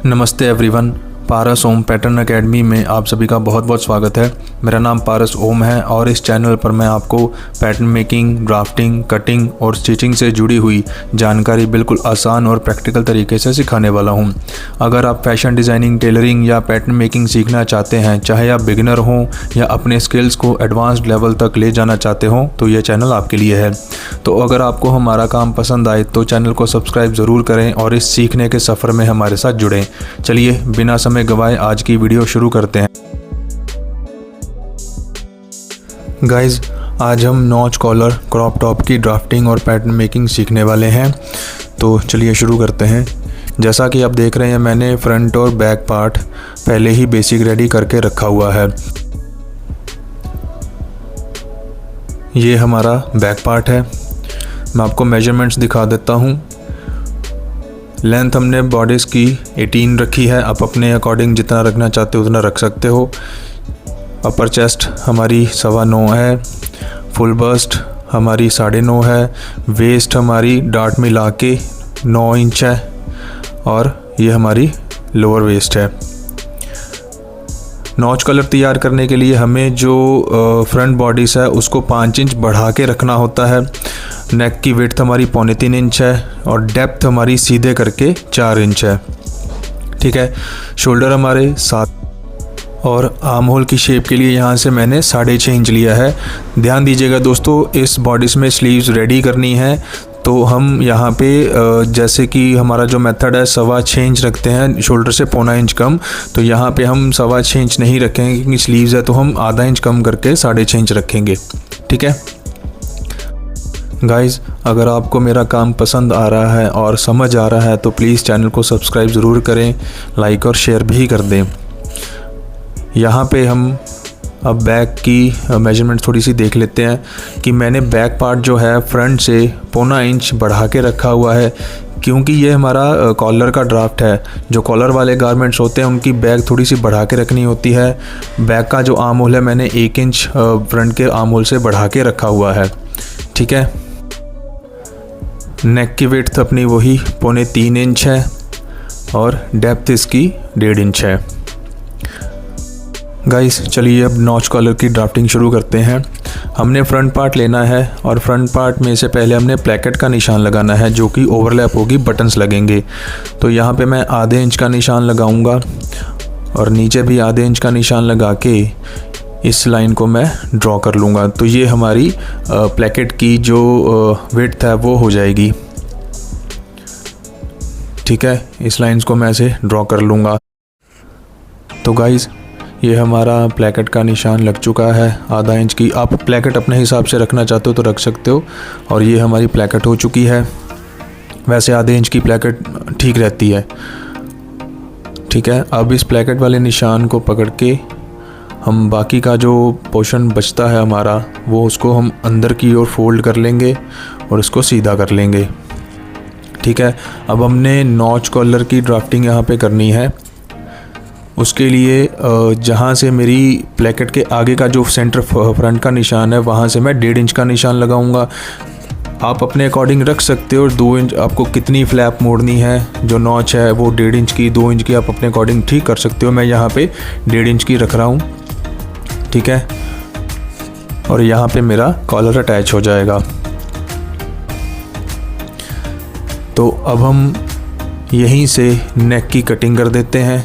नमस्ते एवरीवन, पारस ओम pattern academy में आप सभी का बहुत बहुत स्वागत है। मेरा नाम पारस ओम है और इस चैनल पर मैं आपको पैटर्न मेकिंग, ड्राफ्टिंग, कटिंग और स्टिचिंग से जुड़ी हुई जानकारी बिल्कुल आसान और प्रैक्टिकल तरीके से सिखाने वाला हूं। अगर आप फैशन डिज़ाइनिंग, टेलरिंग या पैटर्न मेकिंग सीखना चाहते हैं, चाहे आप बिगिनर हों या अपने स्किल्स को एडवांस्ड लेवल तक ले जाना चाहते हों, तो यह चैनल आपके लिए है। तो अगर आपको हमारा काम पसंद आए तो चैनल को सब्सक्राइब ज़रूर करें और इस सीखने के सफ़र में हमारे साथ जुड़ें। चलिए बिना समय गवाए आज की वीडियो शुरू करते हैं। गाइज़, आज हम नॉच कॉलर, क्रॉप टॉप की ड्राफ्टिंग और पैटर्न मेकिंग सीखने वाले हैं। तो चलिए शुरू करते हैं। जैसा कि आप देख रहे हैं, मैंने फ्रंट और बैक पार्ट पहले ही बेसिक रेडी करके रखा हुआ है। ये हमारा बैक पार्ट है। मैं आपको मेजरमेंट्स दिखा देता हूँ। लेंथ हमने बॉडीज़ की 18 रखी है। आप अपने अकॉर्डिंग जितना रखना चाहते हो उतना रख सकते हो। अपर चेस्ट हमारी 9.25 है। फुल बस्ट हमारी 9.5 है। वेस्ट हमारी डार्ट मिला के 9 इंच है और ये हमारी लोअर वेस्ट है। नॉच कलर तैयार करने के लिए हमें जो फ्रंट बॉडीज़ है उसको 5 इंच बढ़ा के रखना होता है। नेक की विड्थ हमारी 3.25 इंच है और डेप्थ हमारी सीधे करके 4 इंच है। ठीक है। शोल्डर हमारे 7 और आर्म होल की शेप के लिए यहाँ से मैंने 6.5 इंच लिया है। ध्यान दीजिएगा दोस्तों, इस बॉडीज़ में स्लीव्स रेडी करनी है तो हम यहाँ पे जैसे कि हमारा जो मेथड है 6.25 इंच रखते हैं, शोल्डर से 0.25 इंच कम। तो यहाँ पे हम 6.25 इंच नहीं रखेंगे क्योंकि स्लीव्स है, तो हम आधा इंच कम करके 6.5 इंच रखेंगे। ठीक है गाइज़, अगर आपको मेरा काम पसंद आ रहा है और समझ आ रहा है तो प्लीज़ चैनल को सब्सक्राइब ज़रूर करें, लाइक और शेयर भी कर दें। यहाँ पे हम अब बैक की मेजरमेंट थोड़ी सी देख लेते हैं कि मैंने बैक पार्ट जो है फ्रंट से 0.25 इंच बढ़ा के रखा हुआ है, क्योंकि ये हमारा कॉलर का ड्राफ्ट है। जो कॉलर वाले गारमेंट्स होते हैं उनकी बैक थोड़ी सी बढ़ा के रखनी होती है। बैक का जो आर्म होल है मैंने 1 इंच फ्रंट के आर्म होल से बढ़ा के रखा हुआ है। ठीक है। नेक की विड्थ अपनी वही 3.25 इंच है और डेप्थ इसकी 1.5 इंच है। गाइस, चलिए अब नॉच कॉलर की ड्राफ्टिंग शुरू करते हैं। हमने फ्रंट पार्ट लेना है और फ्रंट पार्ट में से पहले हमने प्लेकेट का निशान लगाना है जो कि ओवरलैप होगी, बटन्स लगेंगे। तो यहाँ पे मैं आधे इंच का निशान लगाऊंगा और नीचे भी आधे इंच का निशान लगा के इस लाइन को मैं ड्रॉ कर लूँगा। तो ये हमारी प्लेकेट की जो विड्थ है वो हो जाएगी। ठीक है, इस लाइंस को मैं ऐसे ड्रॉ कर लूँगा। तो गाइज़, ये हमारा प्लेकेट का निशान लग चुका है आधा इंच की। आप प्लेकेट अपने हिसाब से रखना चाहते हो तो रख सकते हो। और ये हमारी प्लेकेट हो चुकी है। वैसे आधे इंच की प्लेकेट ठीक रहती है। ठीक है। अब इस प्लेकेट वाले निशान को पकड़ के हम बाकी का जो पोर्शन बचता है हमारा, वो उसको हम अंदर की ओर फोल्ड कर लेंगे और इसको सीधा कर लेंगे। ठीक है। अब हमने नॉच कॉलर की ड्राफ्टिंग यहाँ पे करनी है। उसके लिए जहाँ से मेरी प्लेकेट के आगे का जो सेंटर फ्रंट का निशान है वहाँ से मैं 1.5 इंच का निशान लगाऊंगा। आप अपने अकॉर्डिंग रख सकते हो। 2 इंच आपको कितनी फ्लैप मोड़नी है, जो नॉच है वो 1.5 इंच की, 2 इंच की आप अपने अकॉर्डिंग ठीक कर सकते हो। मैं यहाँ पे 1.5 इंच की रख रहा हूँ। ठीक है। और यहाँ पे मेरा कॉलर अटैच हो जाएगा। तो अब हम यहीं से नेक की कटिंग कर देते हैं।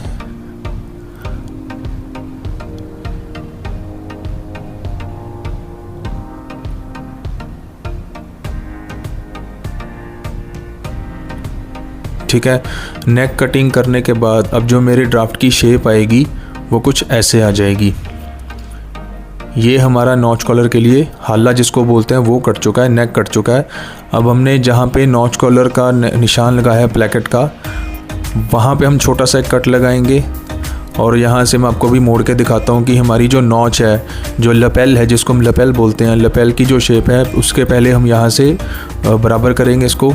ठीक है। नेक कटिंग करने के बाद अब जो मेरे ड्राफ्ट की शेप आएगी वो कुछ ऐसे आ जाएगी। ये हमारा नॉच कॉलर के लिए हाला जिसको बोलते हैं वो कट चुका है, नेक कट चुका है। अब हमने जहाँ पे नॉच कॉलर का निशान लगाया है प्लेकेट का, वहाँ पे हम छोटा सा कट लगाएंगे। और यहाँ से मैं आपको भी मोड़ के दिखाता हूँ कि हमारी जो नॉच है, जो लपेल है जिसको हम लपेल बोलते हैं, लपेल की जो शेप है उसके पहले हम यहाँ से बराबर करेंगे इसको।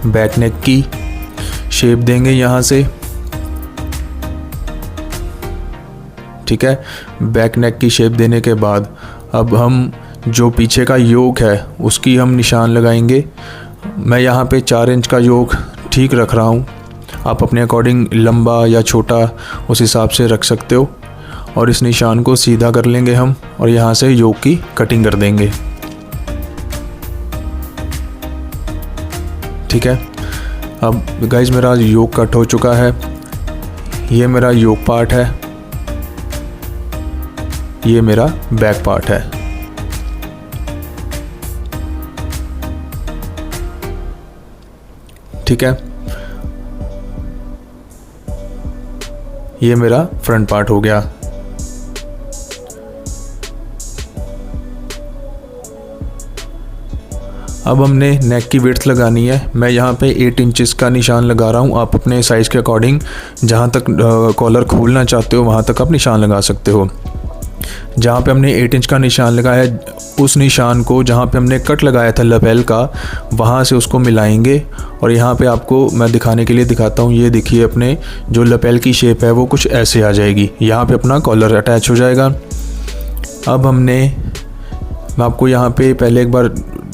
बैक नेक की शेप देंगे यहाँ से। ठीक है। बैक नेक की शेप देने के बाद अब हम जो पीछे का योक है उसकी हम निशान लगाएंगे। मैं यहाँ पे 4 इंच का योक ठीक रख रहा हूँ आप अपने अकॉर्डिंग लंबा या छोटा उस हिसाब से रख सकते हो। और इस निशान को सीधा कर लेंगे हम और यहाँ से योक की कटिंग कर देंगे। ठीक है, अब गाइज मेरा योक कट हो चुका है। ये मेरा योक पार्ट है, ये मेरा बैक पार्ट है। ठीक है, ये मेरा फ्रंट पार्ट हो गया। अब हमने नेक की विड्थ लगानी है। मैं यहाँ पे 8 इंचेस का निशान लगा रहा हूँ। आप अपने साइज़ के अकॉर्डिंग जहाँ तक कॉलर खोलना चाहते हो वहाँ तक आप निशान लगा सकते हो। जहाँ पे हमने 8 इंच का निशान लगाया है, उस निशान को जहाँ पे हमने कट लगाया था लपेल का, वहाँ से उसको मिलाएंगे। और यहाँ पे आपको मैं दिखाने के लिए दिखाता हूँ। ये देखिए, अपने जो लपेल की शेप है वो कुछ ऐसे आ जाएगी। यहाँ पे अपना कॉलर अटैच हो जाएगा। अब मैं आपको यहाँ पे पहले एक बार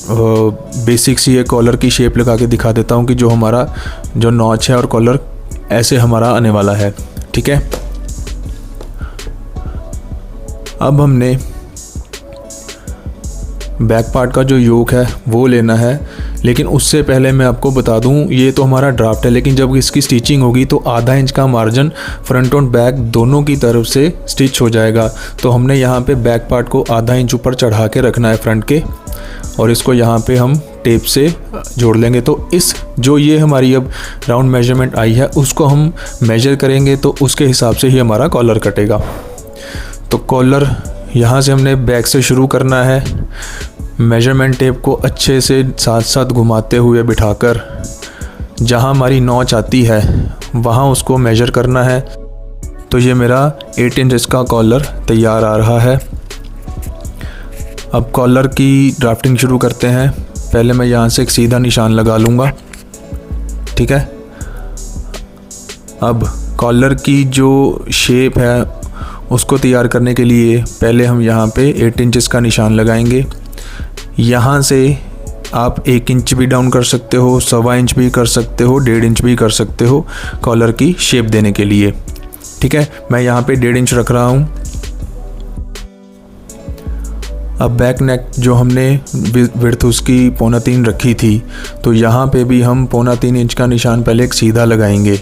बेसिक सी एक कॉलर की शेप लगा के दिखा देता हूँ कि जो हमारा जो नॉच है और कॉलर ऐसे हमारा आने वाला है। ठीक है, अब हमने बैक पार्ट का जो योक है वो लेना है। लेकिन उससे पहले मैं आपको बता दूं, ये तो हमारा ड्राफ्ट है, लेकिन जब इसकी स्टिचिंग होगी तो आधा इंच का मार्जिन फ्रंट और बैक दोनों की तरफ से स्टिच हो जाएगा। तो हमने यहाँ पे बैक पार्ट को आधा इंच ऊपर चढ़ा के रखना है फ्रंट के, और इसको यहाँ पे हम टेप से जोड़ लेंगे। तो इस जो ये हमारी अब राउंड मेजरमेंट आई है उसको हम मेजर करेंगे, तो उसके हिसाब से ही हमारा कॉलर कटेगा। तो कॉलर यहाँ से हमने बैक से शुरू करना है। मेजरमेंट टेप को अच्छे से साथ साथ घुमाते हुए बिठाकर जहाँ हमारी नॉच आती है वहाँ उसको मेजर करना है। तो ये मेरा 8 इंच का कॉलर तैयार आ रहा है। अब कॉलर की ड्राफ्टिंग शुरू करते हैं। पहले मैं यहाँ से एक सीधा निशान लगा लूँगा। ठीक है, अब कॉलर की जो शेप है उसको तैयार करने के लिए पहले हम यहाँ पे 8 इंचेस का निशान लगाएंगे। यहाँ से आप 1 इंच भी डाउन कर सकते हो, 1.25 इंच भी कर सकते हो, 1.5 इंच भी कर सकते हो कॉलर की शेप देने के लिए। ठीक है, मैं यहाँ पे 1.5 इंच रख रहा हूँ। अब बैक नेक जो हमने विड्थ उसकी 2.25 रखी थी, तो यहाँ पे भी हम 2.25 इंच का निशान पहले एक सीधा लगाएंगे,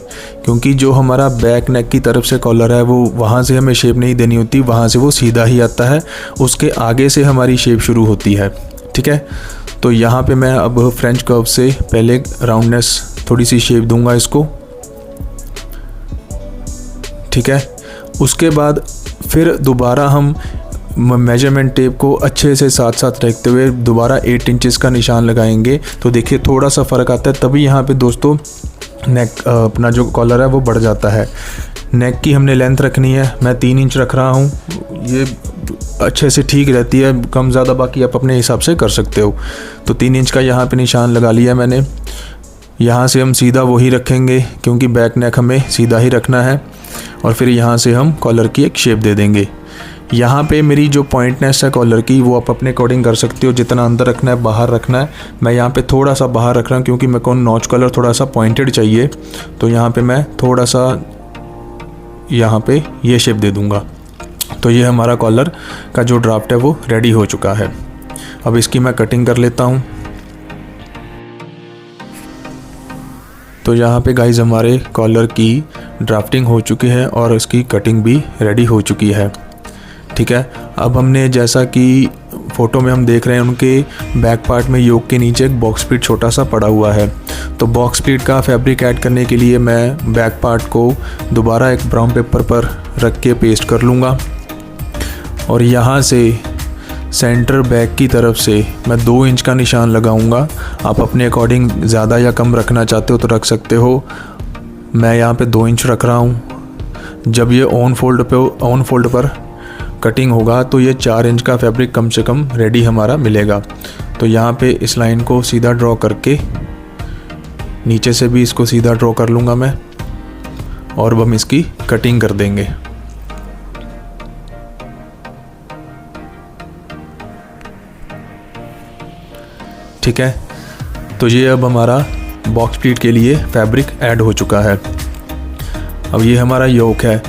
क्योंकि जो हमारा बैक नेक की तरफ से कॉलर है वो वहाँ से हमें शेप नहीं देनी होती, वहाँ से वो सीधा ही आता है, उसके आगे से हमारी शेप शुरू होती है। ठीक है, तो यहाँ पे मैं अब फ्रेंच कर्व से पहले राउंडनेस थोड़ी सी शेप दूंगा इसको। ठीक है, उसके बाद फिर दोबारा हम मेजरमेंट टेप को अच्छे से साथ साथ रखते हुए दोबारा 8 इंचेस का निशान लगाएंगे। तो देखिए थोड़ा सा फ़र्क आता है, तभी यहाँ पे दोस्तों नेक अपना जो कॉलर है वो बढ़ जाता है। नेक की हमने लेंथ रखनी है, मैं 3 इंच रख रहा हूँ। ये अच्छे से ठीक रहती है, कम ज़्यादा बाकी आप अपने हिसाब से कर सकते हो। तो 3 इंच का यहाँ पे निशान लगा लिया मैंने। यहाँ से हम सीधा वही रखेंगे क्योंकि बैक नेक हमें सीधा ही रखना है, और फिर यहाँ से हम कॉलर की एक शेप दे देंगे। यहाँ पे मेरी जो पॉइंटनेस है कॉलर की वो आप अपने अकॉर्डिंग कर सकते हो, जितना अंदर रखना है बाहर रखना है। मैं यहाँ पे थोड़ा सा बाहर रख रहा हूँ क्योंकि मेरे को नॉच कॉलर थोड़ा सा पॉइंटेड चाहिए, तो यहाँ पे मैं थोड़ा सा यहाँ पे ये शेप दे दूँगा। तो ये हमारा कॉलर का जो ड्राफ्ट है वो रेडी हो चुका है। अब इसकी मैं कटिंग कर लेता हूँ। तो यहाँ पे गाइज हमारे कॉलर की ड्राफ्टिंग हो चुकी है और इसकी कटिंग भी रेडी हो चुकी है। ठीक है, अब हमने जैसा कि फ़ोटो में हम देख रहे हैं उनके बैक पार्ट में योक के नीचे एक बॉक्स प्लीट छोटा सा पड़ा हुआ है। तो बॉक्स प्लीट का फैब्रिक ऐड करने के लिए मैं बैक पार्ट को दोबारा एक ब्राउन पेपर पर रख के पेस्ट कर लूँगा, और यहाँ से सेंटर बैक की तरफ से मैं 2 इंच का निशान लगाऊंगा। आप अपने अकॉर्डिंग ज़्यादा या कम रखना चाहते हो तो रख सकते हो। मैं यहाँ पे 2 इंच रख रहा हूँ। जब ये ऑन फोल्ड पर कटिंग होगा तो ये 4 इंच का फैब्रिक कम से कम रेडी हमारा मिलेगा। तो यहाँ पे इस लाइन को सीधा ड्रॉ करके नीचे से भी इसको सीधा ड्रॉ कर लूँगा मैं, और अब हम इसकी कटिंग कर देंगे। ठीक है, तो ये अब हमारा बॉक्स प्लीट के लिए फैब्रिक ऐड हो चुका है। अब ये हमारा योक है।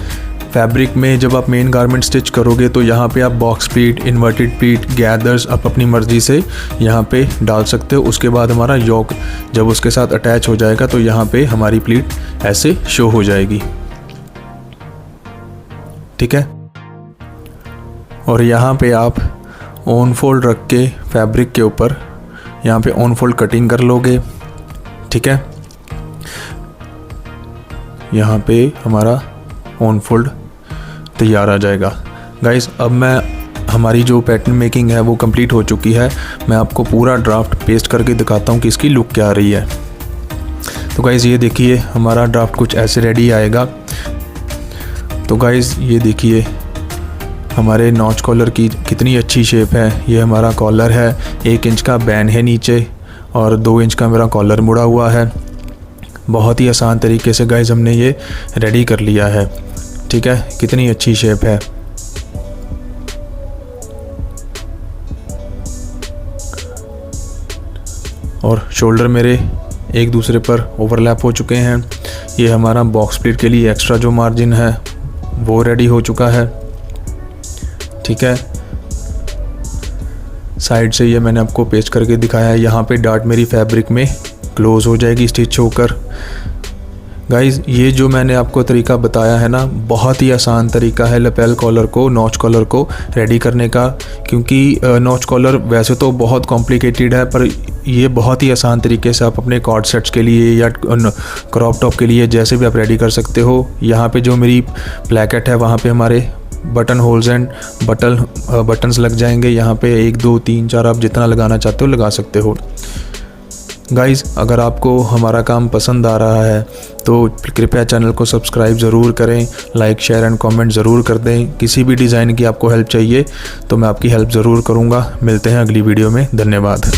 फैब्रिक में जब आप मेन गारमेंट स्टिच करोगे तो यहाँ पे आप box pleat, inverted pleat, gathers आप अपनी मर्ज़ी से यहाँ पे डाल सकते हो। उसके बाद हमारा योक जब उसके साथ अटैच हो जाएगा तो यहाँ पे हमारी प्लीट ऐसे शो हो जाएगी, ठीक है। और यहाँ पे आप ऑन फोल्ड रख के फैब्रिक के ऊपर यहाँ पे ऑन फोल्ड कटिंग कर लोगे, ठीक है। यहाँ पे हमारा ऑन फोल्ड तैयार आ जाएगा। गाइस अब हमारी जो पैटर्न मेकिंग है वो कंप्लीट हो चुकी है। मैं आपको पूरा ड्राफ्ट पेस्ट करके दिखाता हूँ कि इसकी लुक क्या आ रही है। तो गाइस ये देखिए हमारा ड्राफ्ट कुछ ऐसे रेडी आएगा। तो गाइस ये देखिए हमारे नॉच कॉलर की कितनी अच्छी शेप है। ये हमारा कॉलर है, 1 इंच का बैन है नीचे और 2 इंच का मेरा कॉलर मुड़ा हुआ है। बहुत ही आसान तरीके से गाइस हमने ये रेडी कर लिया है, ठीक है। कितनी अच्छी शेप है। और शोल्डर मेरे एक दूसरे पर ओवरलैप हो चुके हैं। ये हमारा बॉक्स प्लीट के लिए एक्स्ट्रा जो मार्जिन है वो रेडी हो चुका है, ठीक है। साइड से ये मैंने आपको पेस्ट करके दिखाया है। यहाँ पे डार्ट मेरी फैब्रिक में क्लोज हो जाएगी स्टिच होकर। गाइस ये जो मैंने आपको तरीका बताया है ना, बहुत ही आसान तरीका है लैपेल कॉलर को, नॉच कॉलर को रेडी करने का। क्योंकि नॉच कॉलर वैसे तो बहुत कॉम्प्लिकेटेड है, पर ये बहुत ही आसान तरीके से आप अपने कॉर्ड सेट्स के लिए या क्रॉप टॉप के लिए जैसे भी आप रेडी कर सकते हो। यहाँ पे जो मेरी प्लैकेट है वहाँ पे हमारे बटन होल्स एंड बटन्स लग जाएंगे। यहाँ पे 1 2 3 4 आप जितना लगाना चाहते हो लगा सकते हो। गाइज़ अगर आपको हमारा काम पसंद आ रहा है तो कृपया चैनल को सब्सक्राइब ज़रूर करें, लाइक शेयर एंड कमेंट ज़रूर कर दें। किसी भी डिज़ाइन की आपको हेल्प चाहिए तो मैं आपकी हेल्प ज़रूर करूँगा। मिलते हैं अगली वीडियो में। धन्यवाद।